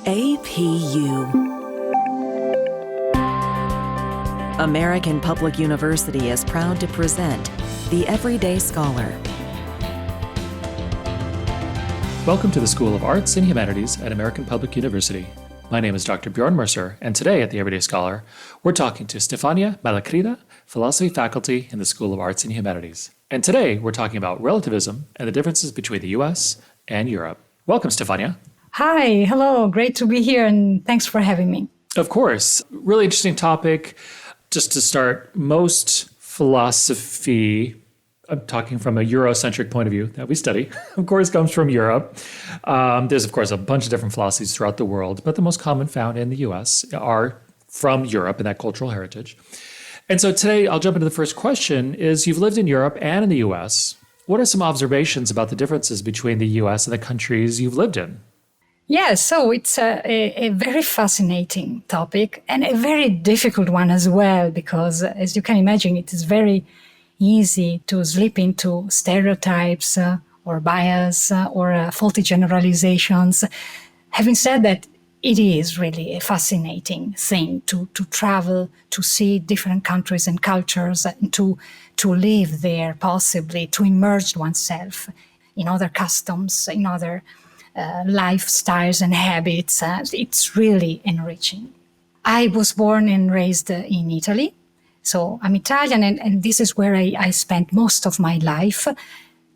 APU. American Public University is proud to present The Everyday Scholar. Welcome to the School of Arts and Humanities at American Public University. My name is Dr. Bjorn Mercer, and today at The Everyday Scholar, we're talking to Stefania Malacrida, philosophy faculty in the School of Arts and Humanities. And today, we're talking about relativism and the differences between the U.S. and Europe. Welcome, Stefania. Hi, hello. Great to be here, and thanks for having me. Of course. Really interesting topic. Just to start, most philosophy, I'm talking from a Eurocentric point of view that we study, of course, comes from Europe. There's, of course, a bunch of different philosophies throughout the world, but the most common found in the U.S. are from Europe and that cultural heritage. And so today, I'll jump into the first question, is you've lived in Europe and in the U.S. What are some observations about the differences between the U.S. and the countries you've lived in? Yes, so it's a very fascinating topic and a very difficult one as well, because as you can imagine, it is very easy to slip into stereotypes or bias or faulty generalizations. Having said that, it is really a fascinating thing to travel, to see different countries and cultures, and to live there, possibly to immerse oneself in other customs, in other lifestyles and habits. It's really enriching. I was born and raised in Italy. So I'm Italian, and this is where I spent most of my life.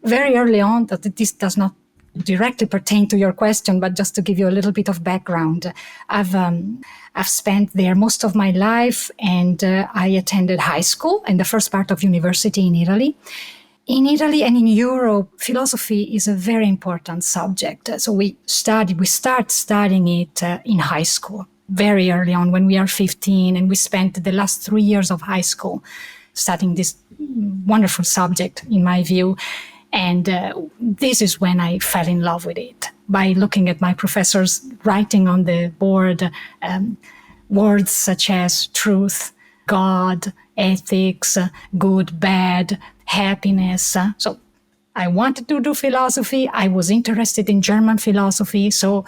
Very early on, that this does not directly pertain to your question, but just to give you a little bit of background, I've spent there most of my life, and I attended high school and the first part of university in Italy. In Italy and in Europe, philosophy is a very important subject. So we start studying it in high school, very early on when we are 15, and we spent the last 3 years of high school studying this wonderful subject, in my view. And this is when I fell in love with it, by looking at my professors writing on the board words such as truth, God, ethics, good, bad, happiness. So I wanted to do philosophy. I was interested in German philosophy. So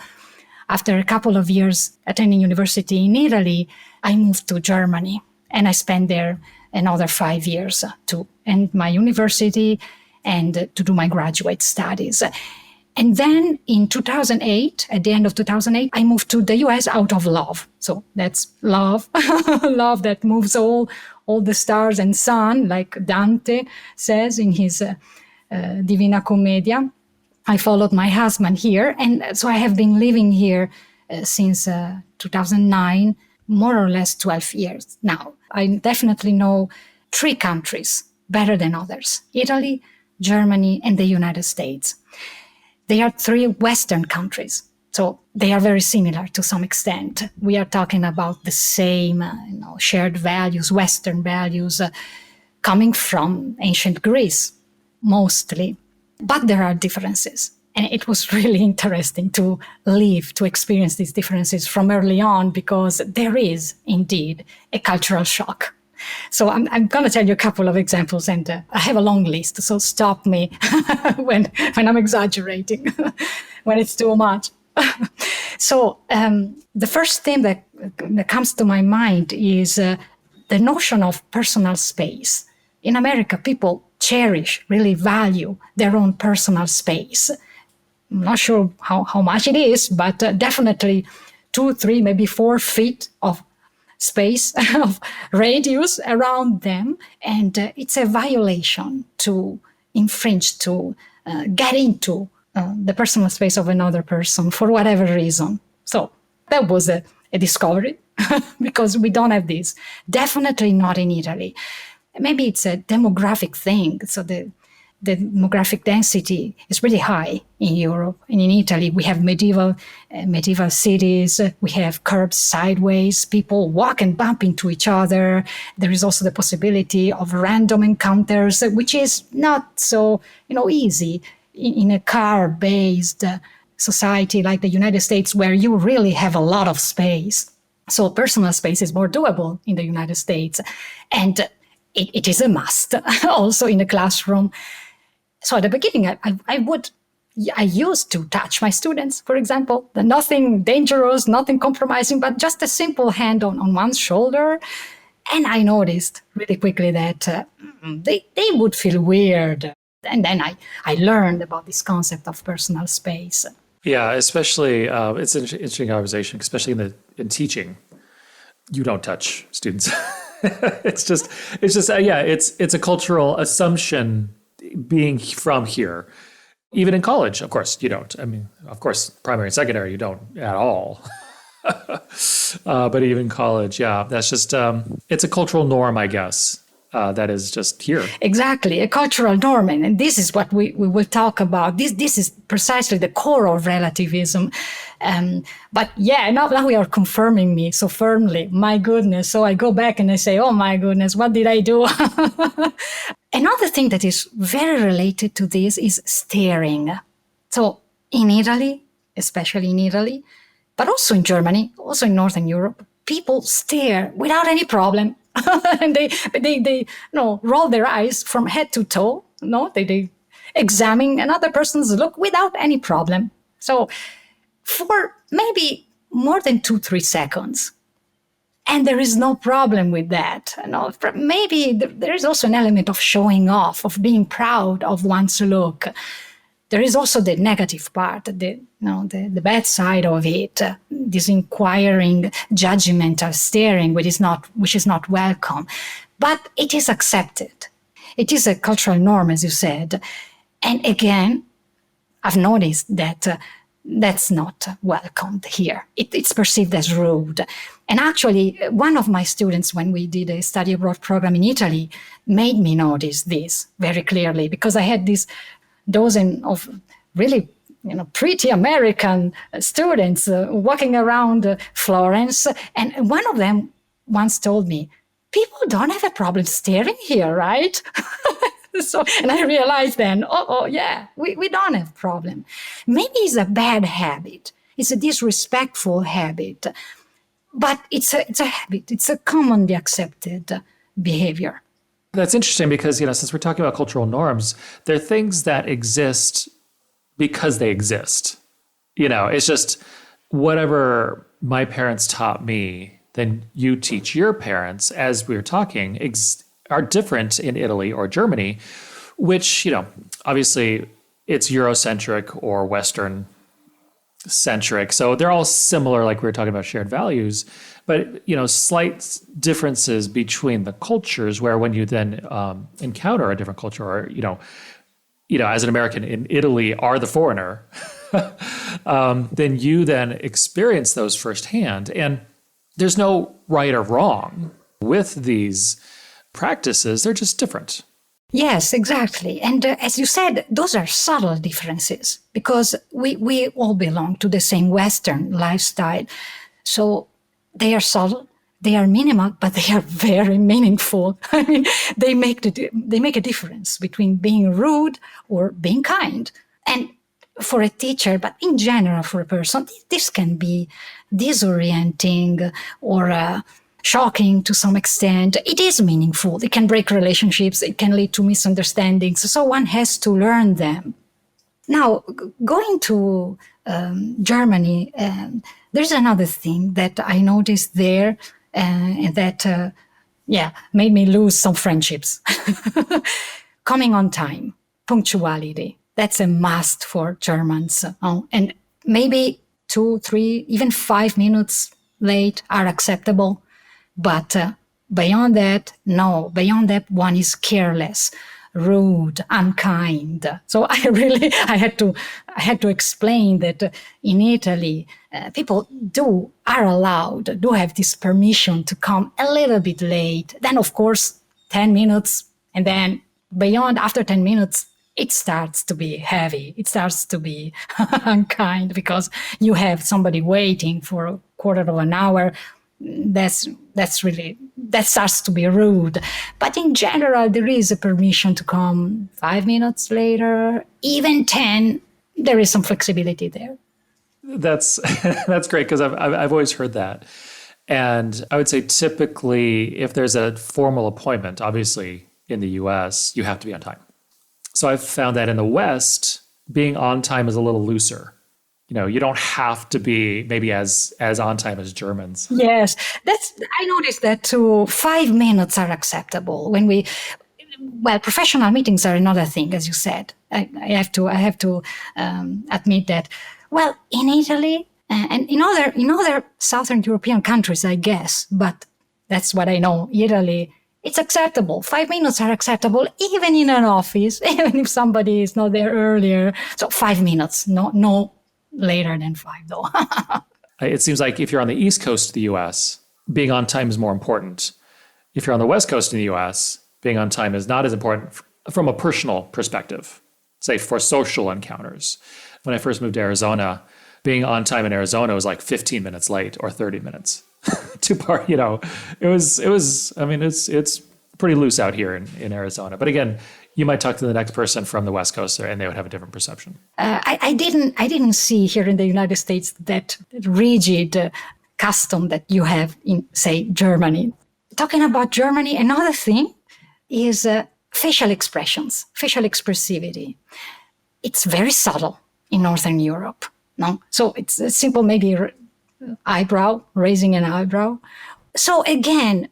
after a couple of years attending university in Italy, I moved to Germany, and I spent there another 5 years to end my university and to do my graduate studies. And then in 2008, at the end of 2008, I moved to the US out of love. So that's love, love that moves all the stars and sun, like Dante says in his Divina Commedia. I followed my husband here, and so I have been living here since 2009, more or less 12 years now. I definitely know 3 countries better than others: Italy, Germany, and the United States. They are 3 Western countries, so they are very similar to some extent. We are talking about the same shared values, Western values, coming from ancient Greece, mostly. But there are differences. And it was really interesting to live, to experience these differences from early on, because there is indeed a cultural shock. So I'm going to tell you a couple of examples, and I have a long list, so stop me when I'm exaggerating, when it's too much. So the first thing that comes to my mind is the notion of personal space. In America, people cherish, really value their own personal space. I'm not sure how much it is, but definitely 2, 3, maybe 4 feet of space of radius around them. And it's a violation to infringe, to get into the personal space of another person for whatever reason. So that was a discovery because we don't have this. Definitely not in Italy. Maybe it's a demographic thing. So the demographic density is really high in Europe and in Italy. We have medieval cities. We have curbs sideways. People walk and bump into each other. There is also the possibility of random encounters, which is not so easy in a car-based society like the United States, where you really have a lot of space. So personal space is more doable in the United States. And it is a must also in a classroom. So at the beginning, I would I used to touch my students, for example. Nothing dangerous, nothing compromising, but just a simple hand on one's shoulder. And I noticed really quickly that they would feel weird. And then I learned about this concept of personal space. Yeah, especially it's an interesting conversation, especially in teaching. You don't touch students. It's a cultural assumption being from here. Even in college, of course, you don't. I mean, of course, primary and secondary, you don't at all. But even college, yeah, that's just, it's a cultural norm, I guess, that is just here. Exactly, a cultural norm. And this is what we will talk about. This is precisely the core of relativism. But yeah, now we are confirming me so firmly. My goodness. So I go back and I say, oh my goodness, what did I do? Another thing that is very related to this is staring. So in Italy, especially in Italy, but also in Germany, also in Northern Europe, people stare without any problem. And they roll their eyes from head to toe. They examine another person's look without any problem. So for maybe more than 2-3 seconds. And there is no problem with that. Maybe there is also an element of showing off, of being proud of one's look. There is also the negative part, the bad side of it, this inquiring, judgmental staring, which is not welcome. But it is accepted. It is a cultural norm, as you said. And again, I've noticed that that's not welcomed here. It's perceived as rude. And actually, one of my students, when we did a study abroad program in Italy, made me notice this very clearly, because I had this dozen of really pretty American students walking around Florence. And one of them once told me, people don't have a problem staring here, right? And I realized then, yeah, we don't have a problem. Maybe it's a bad habit. It's a disrespectful habit. But it's a habit. It's a commonly accepted behavior. That's interesting because, since we're talking about cultural norms, they're things that exist because they exist. It's just whatever my parents taught me, then you teach your parents, as we were talking, are different in Italy or Germany, which, obviously it's Eurocentric or Western centric. So they're all similar, like we were talking about shared values, but, slight differences between the cultures where when you then encounter a different culture or, as an American in Italy are the foreigner, then you then experience those firsthand. And there's no right or wrong with these practices. They're just different. Yes, exactly. And as you said, those are subtle differences because we all belong to the same Western lifestyle. So they are subtle, they are minimal, but they are very meaningful. I mean, they make a difference between being rude or being kind. And for a teacher, but in general for a person, this can be disorienting or shocking to some extent. It is meaningful. It can break relationships. It can lead to misunderstandings. So one has to learn them. Now, going to Germany, there's another thing that I noticed there and that, made me lose some friendships. Coming on time, punctuality. That's a must for Germans. And maybe 2, 3, even 5 minutes late are acceptable. But beyond that, no. Beyond that, one is careless, rude, unkind. So I had to explain that in Italy, people are allowed, do have this permission to come a little bit late. Then, of course, 10 minutes, and then after 10 minutes, it starts to be heavy. It starts to be unkind because you have somebody waiting for a quarter of an hour. That starts to be rude. But in general, there is a permission to come 5 minutes later, even 10. There is some flexibility there. That's great because I've always heard that. And I would say typically if there's a formal appointment, obviously in the US, you have to be on time. So I've found that in the West, being on time is a little looser. You don't have to be maybe as on time as Germans. Yes, I noticed that too. 5 minutes are acceptable professional meetings are another thing, as you said. I have to admit that. Well, in Italy and in other Southern European countries, I guess, but that's what I know. Italy, it's acceptable. 5 minutes are acceptable, even in an office, even if somebody is not there earlier. So 5 minutes, no later than 5, though. It seems like if you're on the East Coast of the U.S., being on time is more important. If you're on the West Coast of the U.S., being on time is not as important from a personal perspective, say for social encounters. When I first moved to Arizona, being on time in Arizona was like 15 minutes late or 30 minutes to part. It's pretty loose out here in Arizona. But again, you might talk to the next person from the West Coast and they would have a different perception. I didn't see here in the United States that rigid custom that you have in, say, Germany. Talking about Germany, another thing is facial expressions, facial expressivity. It's very subtle in Northern Europe. No, so it's a simple maybe raising an eyebrow. So again,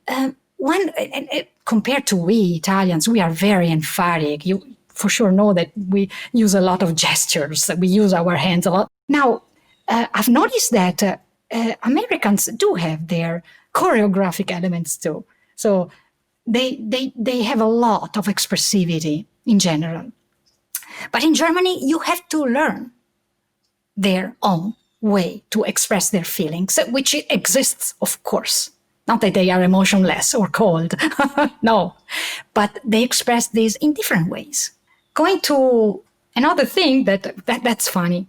compared to we Italians, we are very emphatic. You for sure know that we use a lot of gestures, that we use our hands a lot. Now, I've noticed that Americans do have their choreographic elements too. So they have a lot of expressivity in general. But in Germany, you have to learn their own way to express their feelings, which exists, of course. Not that they are emotionless or cold, no, but they express these in different ways. Going to another thing that's funny,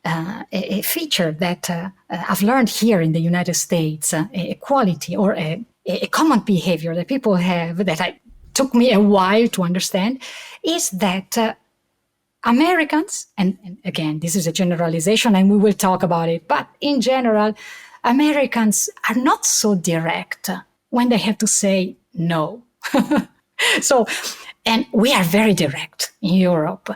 a feature that I've learned here in the United States, a quality or a common behavior that people have that took me a while to understand, is that Americans, and again, this is a generalization and we will talk about it, but in general, Americans are not so direct when they have to say no. And we are very direct in Europe,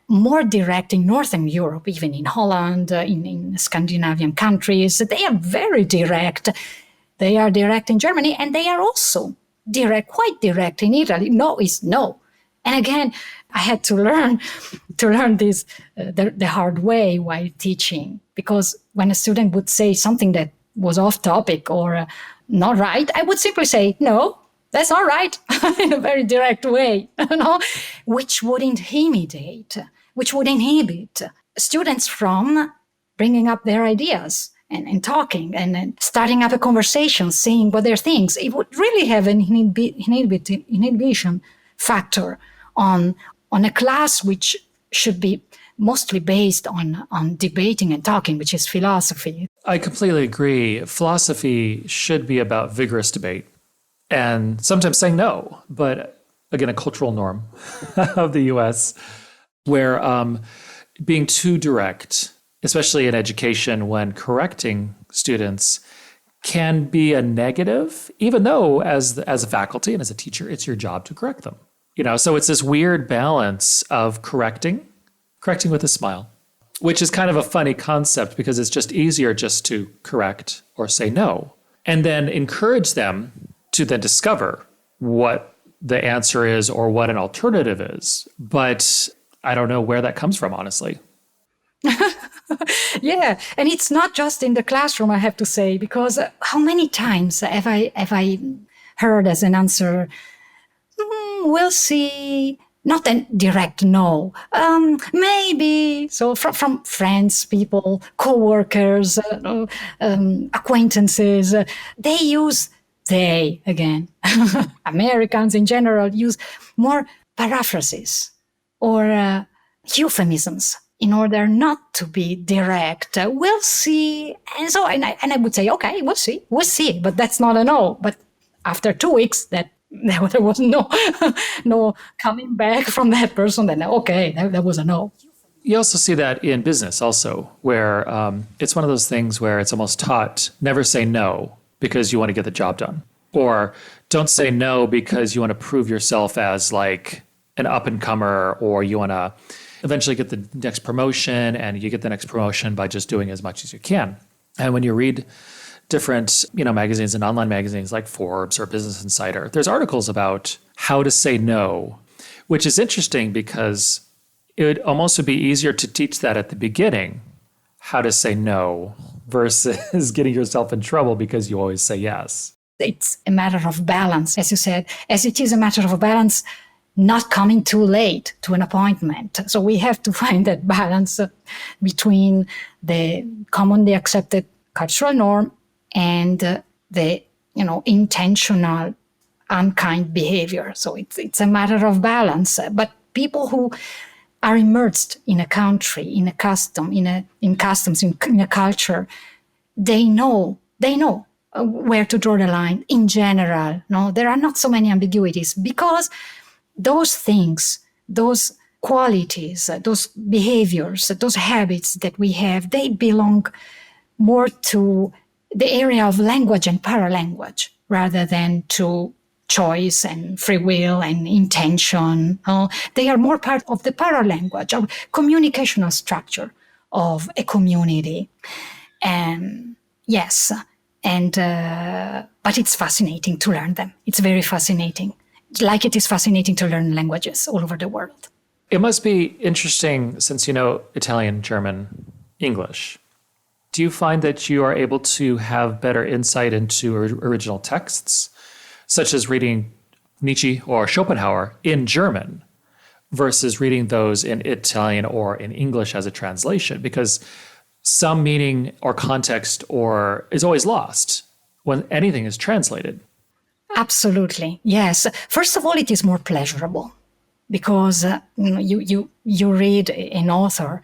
more direct in Northern Europe, even in Holland, in Scandinavian countries. They are very direct. They are direct in Germany, and they are also direct, quite direct in Italy. No is no. And again, I had to learn this the hard way while teaching, because when a student would say something that was off topic or not right, I would simply say, no, that's not right, in a very direct way, which would inhibit students from bringing up their ideas and talking and starting up a conversation, saying what they're thinking. It would really have an inhibition factor on a class which should be mostly based on debating and talking, which is philosophy. I completely agree. Philosophy should be about vigorous debate and sometimes saying no, but again, a cultural norm of the US where being too direct, especially in education when correcting students, can be a negative, even though as a faculty and as a teacher, it's your job to correct them. So it's this weird balance of correcting with a smile, which is kind of a funny concept because it's just easier just to correct or say no, and then encourage them to then discover what the answer is or what an alternative is. But I don't know where that comes from, honestly. Yeah, and it's not just in the classroom, I have to say, because how many times have I heard as an answer, we'll see, not a direct no, maybe. So from friends, people, co-workers, acquaintances, they use they again. Americans in general use more paraphrases or euphemisms in order not to be direct. We'll see. And so, and I would say, okay, we'll see, but that's not a no. But after 2 weeks, there was no coming back from that person. Then, okay, that was a no. You also see that in business also, where it's one of those things where it's almost taught, never say no because you want to get the job done. Or don't say no because you want to prove yourself as like an up-and-comer, or you want to eventually get the next promotion, and you get the next promotion by just doing as much as you can. And when you read different, magazines and online magazines like Forbes or Business Insider, there's articles about how to say no, which is interesting because it would almost be easier to teach that at the beginning, how to say no, versus getting yourself in trouble because you always say yes. It's a matter of balance, as you said, as it is a matter of balance, not coming too late to an appointment. So we have to find that balance between the commonly accepted cultural norm and the, intentional unkind behavior. So it's a matter of balance. But people who are immersed in a country, in a custom, in a culture, they know where to draw the line in general. No, there are not so many ambiguities because those things, those qualities, those behaviors, those habits that we have, they belong more to the area of language and paralanguage rather than to choice and free will and intention. They are more part of the paralanguage, of communicational structure of a community. Yes, but it's fascinating to learn them. It's very fascinating. Like it is fascinating to learn languages all over the world. It must be interesting since you know Italian, German, English. Do you find that you are able to have better insight into original texts, such as reading Nietzsche or Schopenhauer in German versus reading those in Italian or in English as a translation? Because some meaning or context is always lost when anything is translated. Absolutely, yes. First of all, it is more pleasurable because you read an author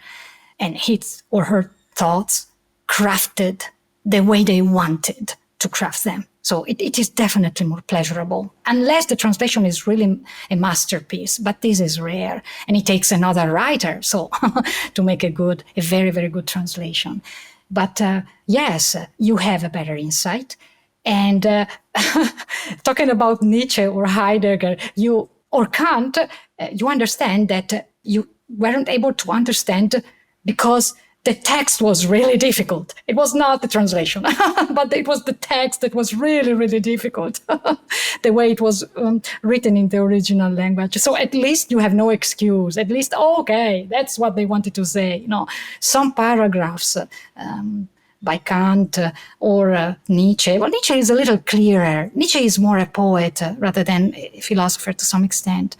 and his or her thoughts crafted the way they wanted to craft them. So it is definitely more pleasurable, unless the translation is really a masterpiece. But this is rare, and it takes another writer to make a very, very good translation. But yes, you have a better insight. And talking about Nietzsche or Heidegger, or Kant, you understand that you weren't able to understand because the text was really difficult. It was not the translation, but it was the text that was really, really difficult, the way it was written in the original language. So at least you have no excuse. At least, okay, that's what they wanted to say. Some paragraphs by Kant or Nietzsche. Well, Nietzsche is a little clearer. Nietzsche is more a poet rather than a philosopher to some extent.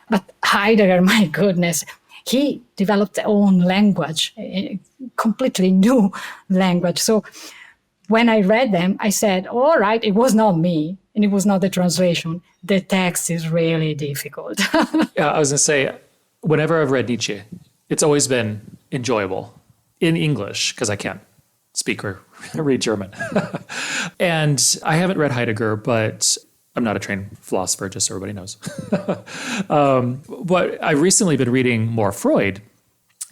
But Heidegger, my goodness, he developed their own language, a completely new language. So when I read them, I said, all right, it was not me, and it was not the translation. The text is really difficult. Yeah, I was going to say, whenever I've read Nietzsche, it's always been enjoyable in English, because I can't speak or read German. And I haven't read Heidegger, but I'm not a trained philosopher, just so everybody knows. But I've recently been reading more Freud.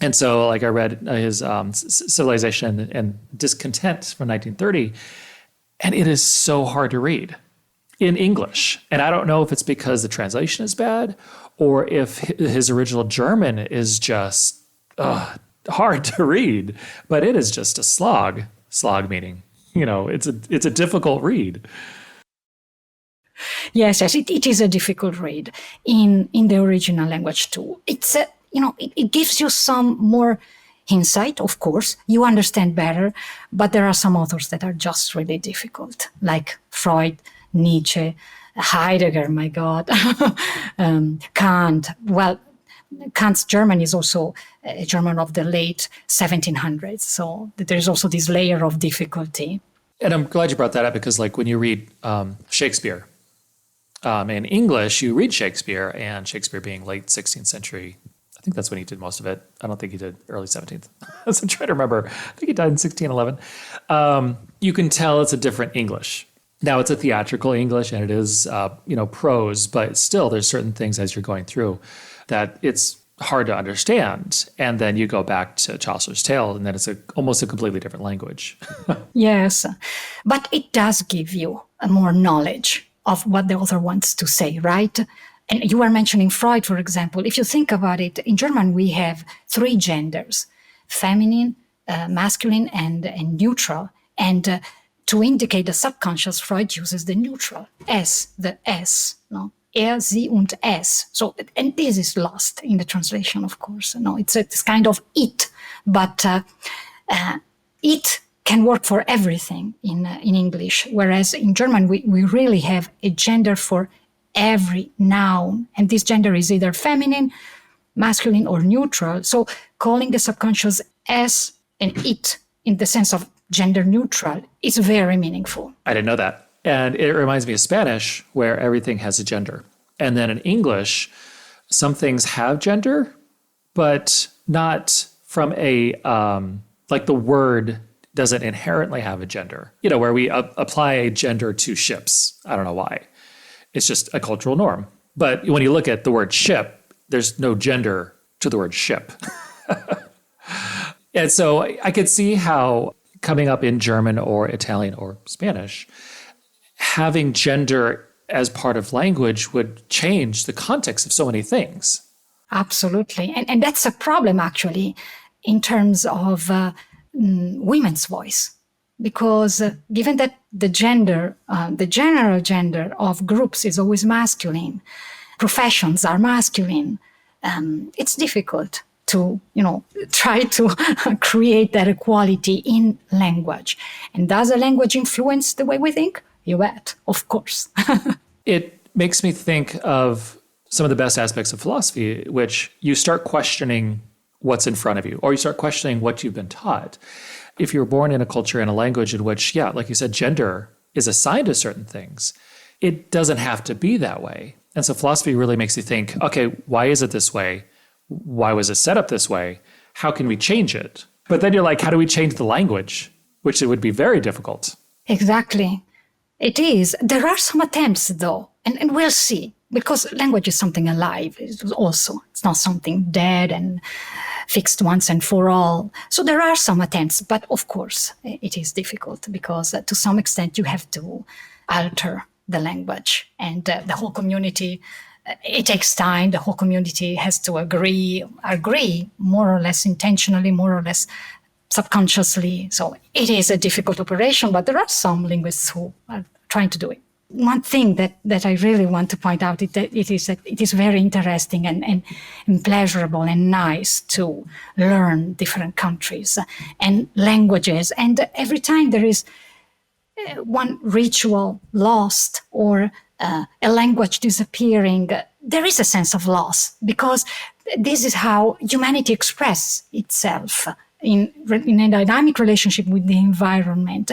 And so I read his Civilization and Discontent from 1930. And it is so hard to read in English. And I don't know if it's because the translation is bad or if his original German is just hard to read. But it is just a slog meaning, it's a difficult read. Yes, it is a difficult read in the original language too. It's it gives you some more insight, of course. You understand better, but there are some authors that are just really difficult, like Freud, Nietzsche, Heidegger, my God, Kant. Well, Kant's German is also a German of the late 1700s, so there's also this layer of difficulty. And I'm glad you brought that up because when you read Shakespeare, in English, you read Shakespeare, and Shakespeare being late 16th century, I think that's when he did most of it. I don't think he did early 17th. So I'm trying to remember. I think he died in 1611. You can tell it's a different English. Now, it's a theatrical English, and it is, prose, but still there's certain things as you're going through that it's hard to understand. And then you go back to Chaucer's Tale, and then it's almost a completely different language. Yes, but it does give you more knowledge of what the author wants to say, right? And you were mentioning Freud, for example. If you think about it, in German, we have 3 genders: feminine, masculine, and neutral. And to indicate the subconscious, Freud uses the neutral, the S, no? Er, sie und es. So, and this is lost in the translation, of course. No, it's kind of it, but it can work for everything in English, whereas in German we really have a gender for every noun, and this gender is either feminine, masculine, or neutral. So calling the subconscious as and it in the sense of gender neutral is very meaningful. I didn't know that. And it reminds me of Spanish, where everything has a gender. And then in English, some things have gender, but not from a, like the word doesn't inherently have a gender, where we apply a gender to ships. I don't know why. It's just a cultural norm. But when you look at the word ship, there's no gender to the word ship. And so I could see how coming up in German or Italian or Spanish, having gender as part of language would change the context of so many things. Absolutely. And that's a problem, actually, in terms of women's voice. Because given that the gender, the general gender of groups is always masculine, professions are masculine, it's difficult to, try to create that equality in language. And does a language influence the way we think? You bet, of course. It makes me think of some of the best aspects of philosophy, which you start questioning what's in front of you, or you start questioning what you've been taught. If you're born in a culture and a language in which, like you said, gender is assigned to certain things, it doesn't have to be that way. And so philosophy really makes you think, okay, why is it this way? Why was it set up this way? How can we change it? But then you're like, how do we change the language? Which it would be very difficult. Exactly. It is. There are some attempts, though, and we'll see, because language is something alive. It's not something dead and fixed once and for all. So there are some attempts, but of course it is difficult because to some extent you have to alter the language, and the whole community, it takes time. The whole community has to agree more or less intentionally, more or less subconsciously. So it is a difficult operation, but there are some linguists who are trying to do it. One thing that I really want to point out is that it is very interesting and pleasurable and nice to learn different countries and languages. And every time there is one ritual lost or a language disappearing, there is a sense of loss, because this is how humanity expresses itself in a dynamic relationship with the environment.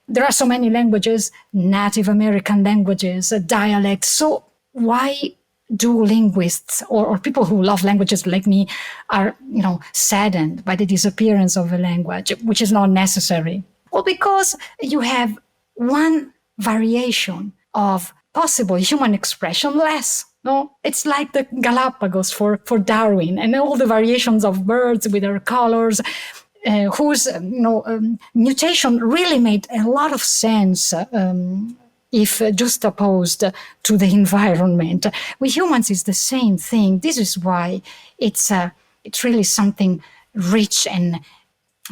There are so many languages, Native American languages, dialects. So why do linguists or people who love languages like me are, saddened by the disappearance of a language, which is not necessary? Well, because you have one variation of possible human expression less. No, it's like the Galapagos for Darwin, and all the variations of birds with their colors, whose mutation really made a lot of sense if juxtaposed to the environment. With humans, it's the same thing. This is why it's really something rich and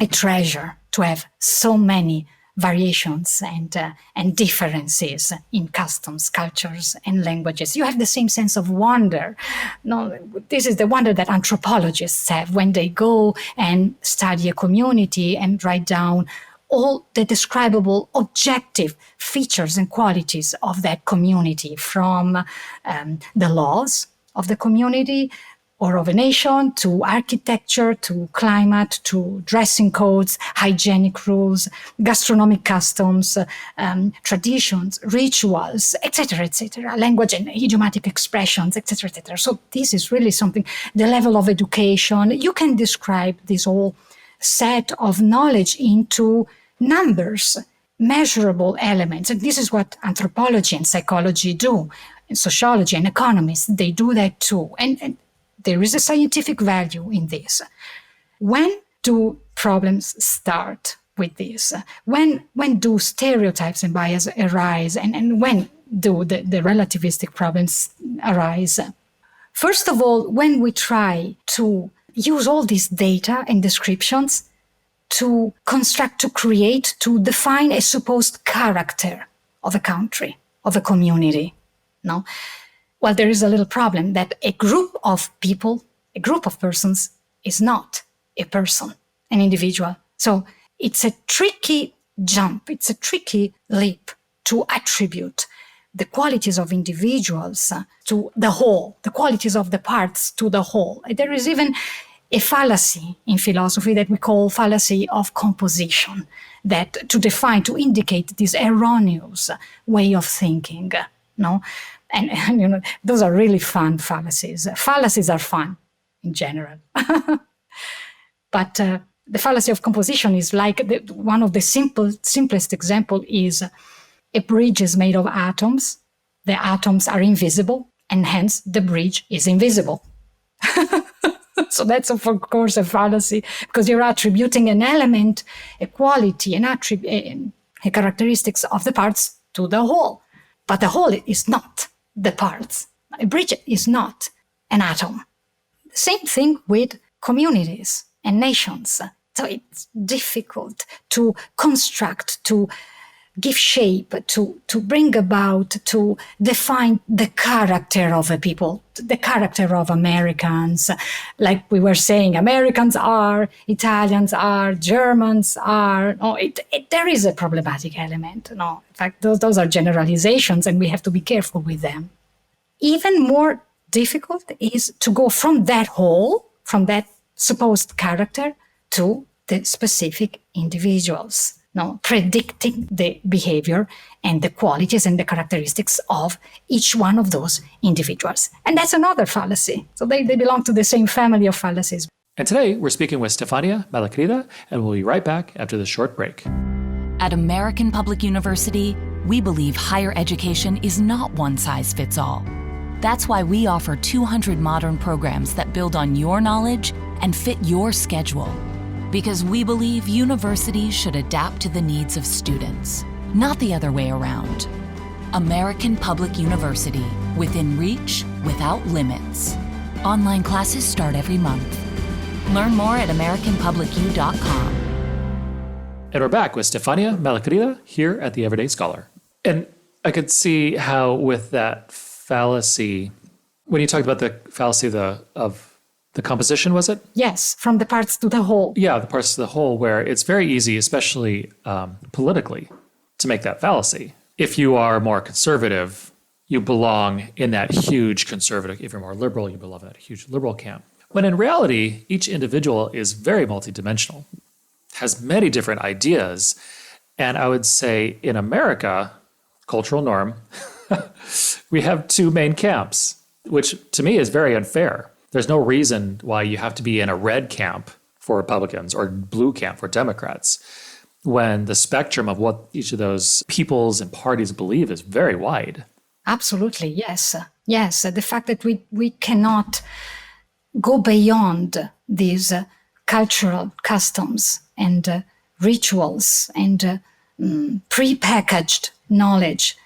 a treasure to have so many variations and differences in customs, cultures, and languages. You have the same sense of wonder. No, this is the wonder that anthropologists have when they go and study a community and write down all the describable objective features and qualities of that community, from the laws of the community or of a nation, to architecture, to climate, to dressing codes, hygienic rules, gastronomic customs, traditions, rituals, etc., language and idiomatic expressions, etc., etc. So this is really something, the level of education. You can describe this whole set of knowledge into numbers, measurable elements. And this is what anthropology and psychology do, and sociology and economists, they do that too. And there is a scientific value in this. When do problems start with this? When do stereotypes and bias arise? And when do the relativistic problems arise? First of all, when we try to use all these data and descriptions to construct, to create, to define a supposed character of a country, of a community, no? Well, there is a little problem that a group of people, a group of persons is not a person, an individual. So it's a tricky jump, it's a tricky leap to attribute the qualities of individuals to the whole, the qualities of the parts to the whole. There is even a fallacy in philosophy that we call fallacy of composition, that to define, to indicate this erroneous way of thinking, no? And those are really fun fallacies. Fallacies are fun in general. But the fallacy of composition is like one of the simplest example is a bridge is made of atoms. The atoms are invisible, and hence the bridge is invisible. So that's, of course, a fallacy, because you're attributing an element, a quality, a characteristics of the parts to the whole. But the whole is not the parts. A bridge is not an atom. Same thing with communities and nations. So it's difficult to construct, to give shape, to bring about, to define the character of a people, the character of Americans. Like we were saying, Americans are, Italians are, Germans are. No, there is a problematic element. No, in fact, those are generalizations, and we have to be careful with them. Even more difficult is to go from that whole, from that supposed character, to the specific individuals. No, predicting the behavior and the qualities and the characteristics of each one of those individuals. And that's another fallacy. So they belong to the same family of fallacies. And today we're speaking with Stefania Malacrida, and we'll be right back after this short break. At American Public University, we believe higher education is not one size fits all. That's why we offer 200 modern programs that build on your knowledge and fit your schedule. Because we believe universities should adapt to the needs of students, not the other way around. American Public University, within reach, without limits. Online classes start every month. Learn more at AmericanPublicU.com. And we're back with Stefania Malacrida here at the Everyday Scholar. And I could see how with that fallacy, when you talked about the fallacy of the composition, was it? Yes, from the parts to the whole. Yeah, the parts to the whole, where it's very easy, especially politically, to make that fallacy. If you are more conservative, you belong in that huge conservative. If you're more liberal, you belong in that huge liberal camp. When in reality, each individual is very multidimensional, has many different ideas. And I would say in America, cultural norm, we have two main camps, which to me is very unfair. There's no reason why you have to be in a red camp for Republicans or blue camp for Democrats when the spectrum of what each of those peoples and parties believe is very wide. Absolutely, yes. Yes, the fact that we cannot go beyond these cultural customs and rituals and prepackaged knowledge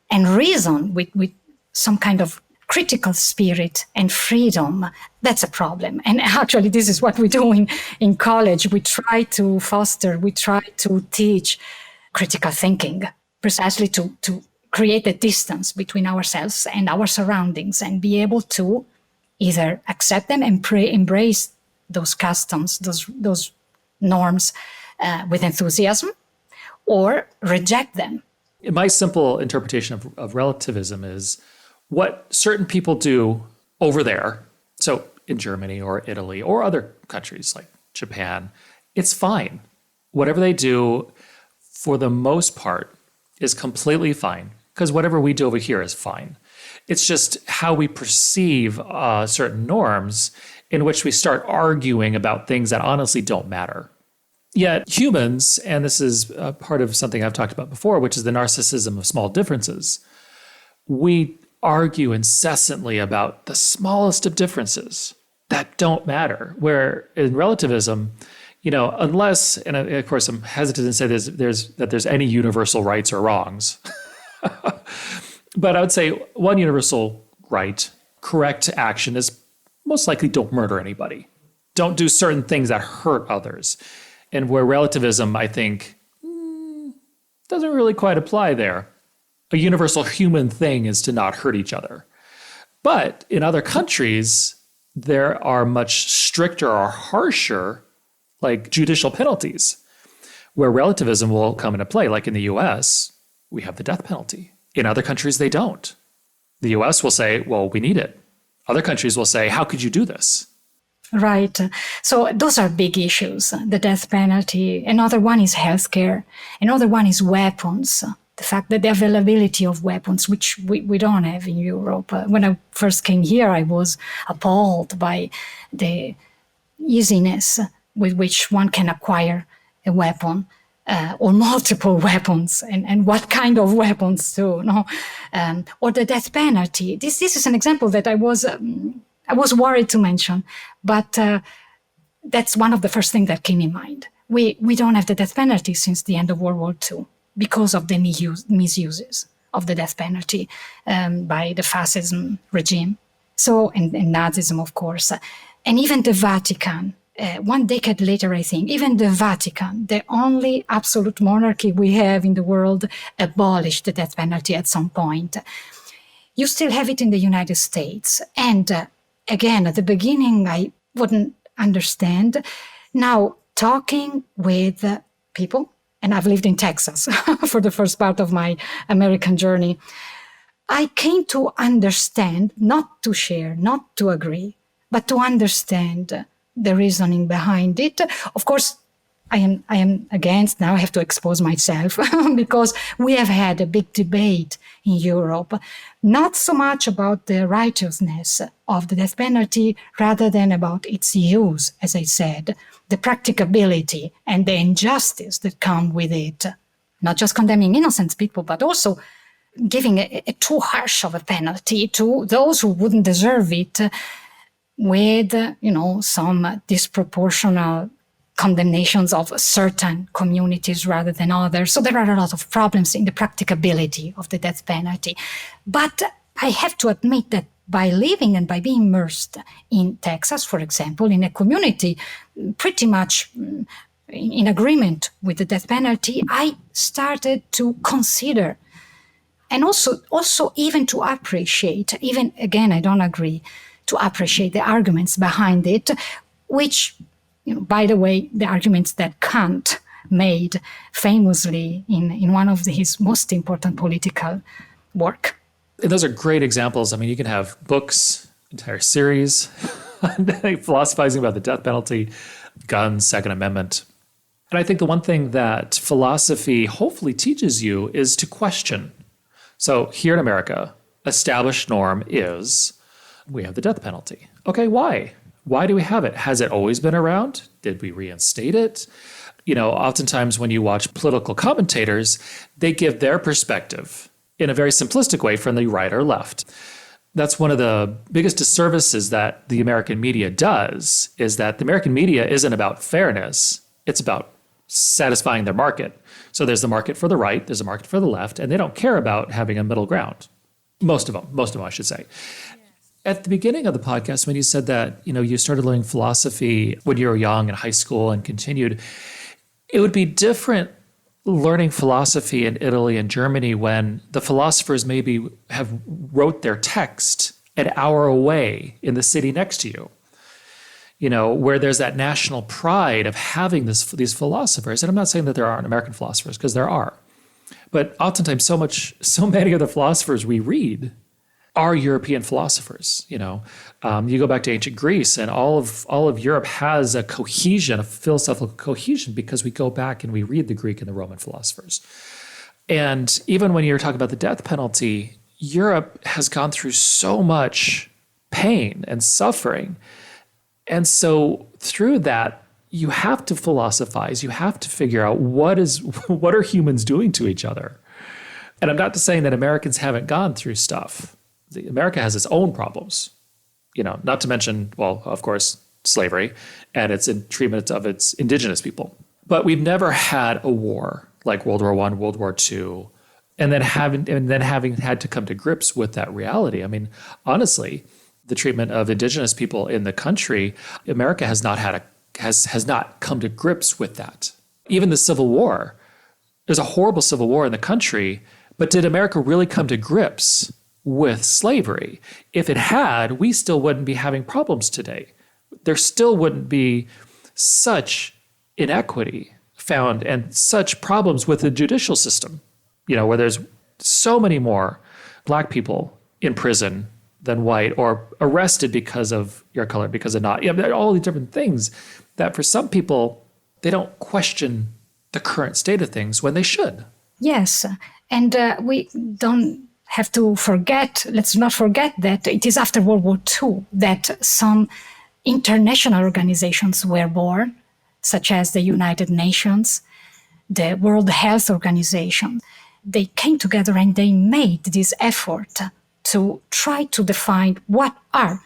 and reason with some kind of critical spirit and freedom, that's a problem. And actually, this is what we do in college. We try to foster, we try to teach critical thinking, precisely to create a distance between ourselves and our surroundings and be able to either accept them and embrace those customs, those norms with enthusiasm, or reject them. My simple interpretation of relativism is what certain people do over there, so in Germany or Italy or other countries like Japan, it's fine. Whatever they do, for the most part, is completely fine, because whatever we do over here is fine. It's just how we perceive certain norms in which we start arguing about things that honestly don't matter. Yet humans, and this is part of something I've talked about before, which is the narcissism of small differences, we argue incessantly about the smallest of differences that don't matter. Where in relativism, unless, and of course I'm hesitant to say there's any universal rights or wrongs, But I would say one universal right, correct action is most likely don't murder anybody. Don't do certain things that hurt others. And where relativism, I think, doesn't really quite apply there. A universal human thing is to not hurt each other. But in other countries, there are much stricter or harsher, like judicial penalties, where relativism will come into play. Like in the US, we have the death penalty. In other countries, they don't. The US will say, well, we need it. Other countries will say, how could you do this? Right. So those are big issues, the death penalty. Another one is healthcare. Another one is weapons. The fact that the availability of weapons, which we don't have in Europe. When I first came here, I was appalled by the easiness with which one can acquire a weapon or multiple weapons, and what kind of weapons too, no? Or the death penalty. This is an example that I was worried to mention, but that's one of the first things that came in mind. We don't have the death penalty since the end of World War II because of the misuses of the death penalty by the fascism regime. So, and Nazism, of course. And even the Vatican, 1 decade later, I think, even the Vatican, the only absolute monarchy we have in the world, abolished the death penalty at some point. You still have it in the United States. And again, at the beginning, I wouldn't understand. Now, talking with people, and I've lived in Texas for the first part of my American journey, I came to understand, not to share, not to agree, but to understand the reasoning behind it. Of course, I am against, now I have to expose myself, because we have had a big debate in Europe, not so much about the righteousness of the death penalty, rather than about its use, as I said, the practicability and the injustice that come with it. Not just condemning innocent people, but also giving a too harsh of a penalty to those who wouldn't deserve it, with, some disproportional condemnations of certain communities rather than others. So there are a lot of problems in the practicability of the death penalty. But I have to admit that by living and by being immersed in Texas, for example, in a community pretty much in agreement with the death penalty, I started to consider and also even to appreciate, even again, I don't agree, to appreciate the arguments behind it, which, by the way, the arguments that Kant made famously in one of his most important political work. Those are great examples. I mean, you can have books, entire series, philosophizing about the death penalty, guns, Second Amendment. And I think the one thing that philosophy hopefully teaches you is to question. So here in America, established norm is we have the death penalty. Okay, why? Why do we have it? Has it always been around? Did we reinstate it? Oftentimes when you watch political commentators, they give their perspective in a very simplistic way from the right or left. That's one of the biggest disservices that the American media does, is that the American media isn't about fairness. It's about satisfying their market. So there's the market for the right, there's a market for the left, and they don't care about having a middle ground. Most of them, I should say. At the beginning of the podcast, when you said that, you started learning philosophy when you were young in high school and continued, it would be different learning philosophy in Italy and Germany when the philosophers maybe have wrote their text an hour away in the city next to you, where there's that national pride of having these philosophers. And I'm not saying that there aren't American philosophers, because there are. But oftentimes so many of the philosophers we read are European philosophers. You go back to ancient Greece, and all of Europe has a cohesion, a philosophical cohesion, because we go back and we read the Greek and the Roman philosophers. And even when you're talking about the death penalty, Europe has gone through so much pain and suffering. And so through that, you have to philosophize. You have to figure out what are humans doing to each other. And I'm not saying that Americans haven't gone through stuff. America has its own problems, not to mention, well, of course, slavery and its treatment of its indigenous people. But we've never had a war like World War I, World War II, And then having had to come to grips with that reality. I mean, honestly, the treatment of indigenous people in the country, America has not come to grips with that. Even the Civil War, there's a horrible Civil War in the country, but did America really come to grips with slavery? If it had, we still wouldn't be having problems today. There still wouldn't be such inequity found and such problems with the judicial system, where there's so many more Black people in prison than white, or arrested because of your color, because of not. There are all these different things that for some people, they don't question the current state of things when they should. Yes, and we don't have to forget, let's not forget that it is after World War II that some international organizations were born, such as the United Nations, the World Health Organization. They came together and they made this effort to try to define what are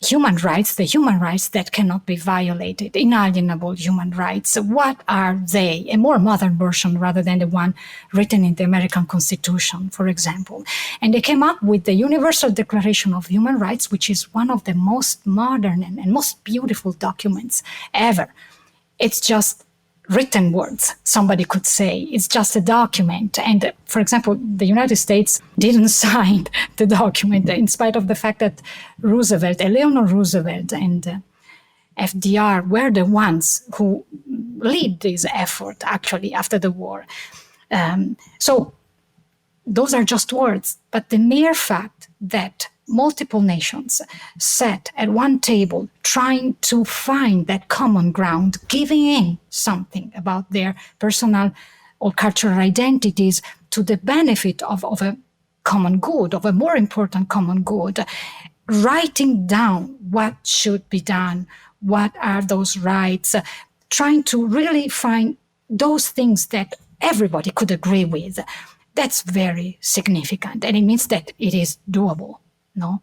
human rights, the human rights that cannot be violated, inalienable human rights. What are they? A more modern version rather than the one written in the American Constitution, for example. And they came up with the Universal Declaration of Human Rights, which is one of the most modern and most beautiful documents ever. It's just written words, somebody could say. It's just a document. And for example, the United States didn't sign the document in spite of the fact that Eleanor Roosevelt and FDR were the ones who lead this effort actually after the war. So those are just words, but the mere fact that multiple nations sat at one table trying to find that common ground, giving in something about their personal or cultural identities to the benefit of a common good, of a more important common good, writing down what should be done, what are those rights, trying to really find those things that everybody could agree with. That's very significant, and it means that it is doable. No,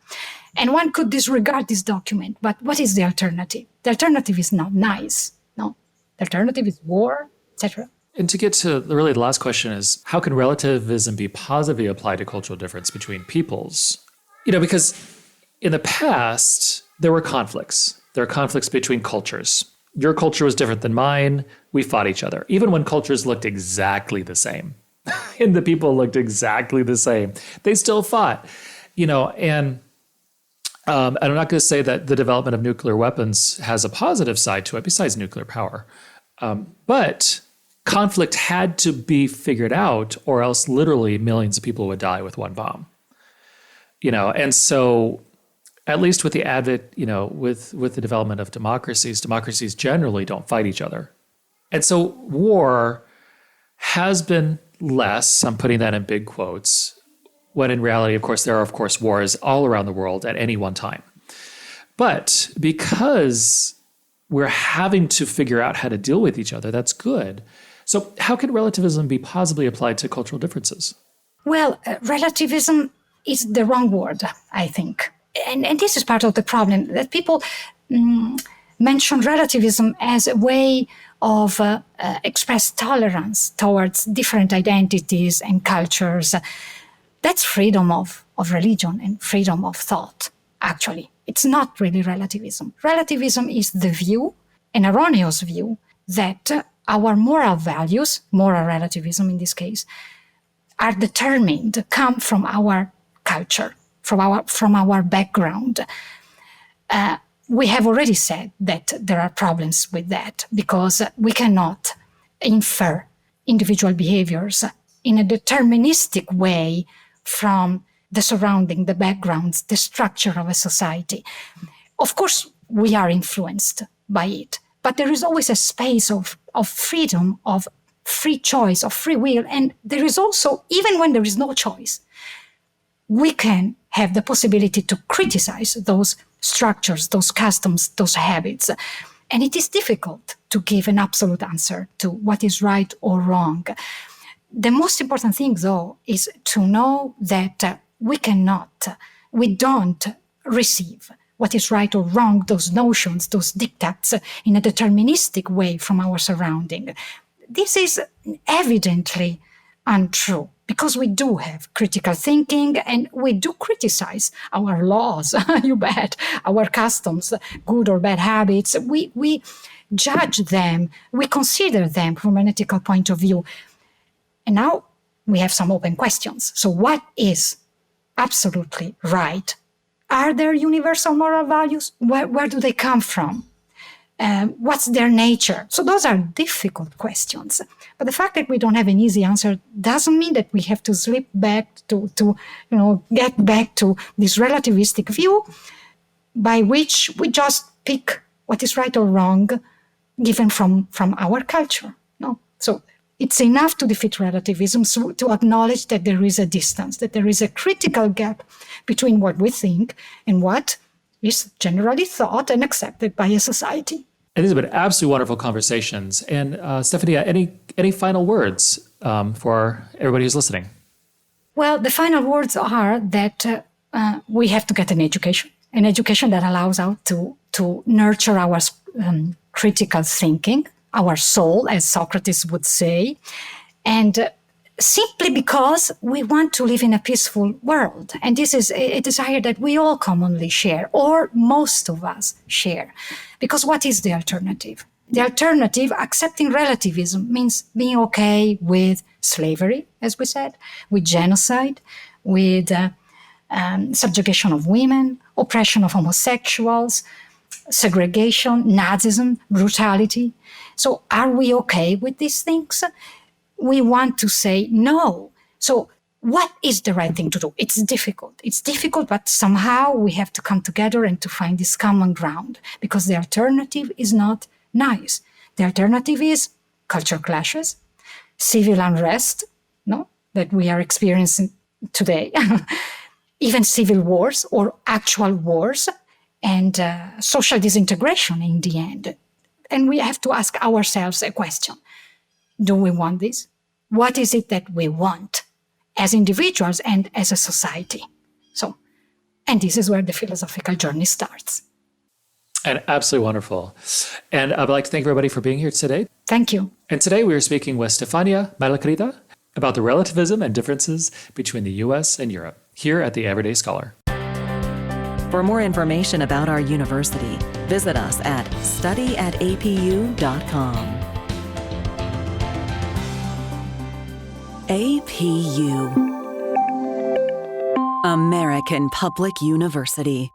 and one could disregard this document, but what is the alternative? The alternative is not nice. No, the alternative is war, etc. And to get to the last question is, how can relativism be positively applied to cultural difference between peoples? Because in the past, there were conflicts. There are conflicts between cultures. Your culture was different than mine. We fought each other, even when cultures looked exactly the same. And the people looked exactly the same. They still fought. And I'm not going to say that the development of nuclear weapons has a positive side to it besides nuclear power. But conflict had to be figured out, or else literally millions of people would die with one bomb. And so at least with the with the development of democracies generally don't fight each other. And so war has been less, I'm putting that in big quotes, when in reality, of course, there are, wars all around the world at any one time. But because we're having to figure out how to deal with each other, that's good. So how can relativism be positively applied to cultural differences? Well, relativism is the wrong word, I think. And this is part of the problem, that people mention relativism as a way of express tolerance towards different identities and cultures. That's freedom of religion and freedom of thought, actually. It's not really relativism. Relativism is the view, an erroneous view, that our moral values, moral relativism in this case, are determined, come from our culture, from our background. We have already said that there are problems with that because we cannot infer individual behaviors in a deterministic way from the surrounding, the backgrounds, the structure of a society. Of course, we are influenced by it, but there is always a space of freedom, of free choice, of free will. And there is also, even when there is no choice, we can have the possibility to criticize those structures, those customs, those habits. And it is difficult to give an absolute answer to what is right or wrong. The most important thing, though, is to know that we don't receive what is right or wrong, those notions, those dictats, in a deterministic way from our surrounding. This is evidently untrue, because we do have critical thinking and we do criticize our laws, you bet, our customs, good or bad habits. We judge them, we consider them from an ethical point of view. And now we have some open questions. So what is absolutely right? Are there universal moral values? Where do they come from? What's their nature? So those are difficult questions. But the fact that we don't have an easy answer doesn't mean that we have to slip back to get back to this relativistic view by which we just pick what is right or wrong given from our culture. No? So it's enough to defeat relativism, so to acknowledge that there is a distance, that there is a critical gap between what we think and what is generally thought and accepted by a society. And these have been absolutely wonderful conversations. And Stefania, any final words for everybody who's listening? Well, the final words are that we have to get an education that allows us to nurture our critical thinking, our soul, as Socrates would say, and simply because we want to live in a peaceful world. And this is a desire that we all commonly share, or most of us share. Because what is the alternative? The alternative, accepting relativism, means being okay with slavery, as we said, with genocide, with subjugation of women, oppression of homosexuals, segregation, Nazism, brutality. So are we okay with these things? We want to say no. So what is the right thing to do? It's difficult. It's difficult, but somehow we have to come together and to find this common ground, because the alternative is not nice. The alternative is culture clashes, civil unrest, no, that we are experiencing today, even civil wars or actual wars, and social disintegration in the end. And we have to ask ourselves a question. Do we want this? What is it that we want as individuals and as a society? So, and this is where the philosophical journey starts. And absolutely wonderful. And I'd like to thank everybody for being here today. Thank you. And today we are speaking with Stefania Malacrida about the relativism and differences between the US and Europe here at the Everyday Scholar. For more information about our university, visit us at studyatapu.com. APU, American Public University.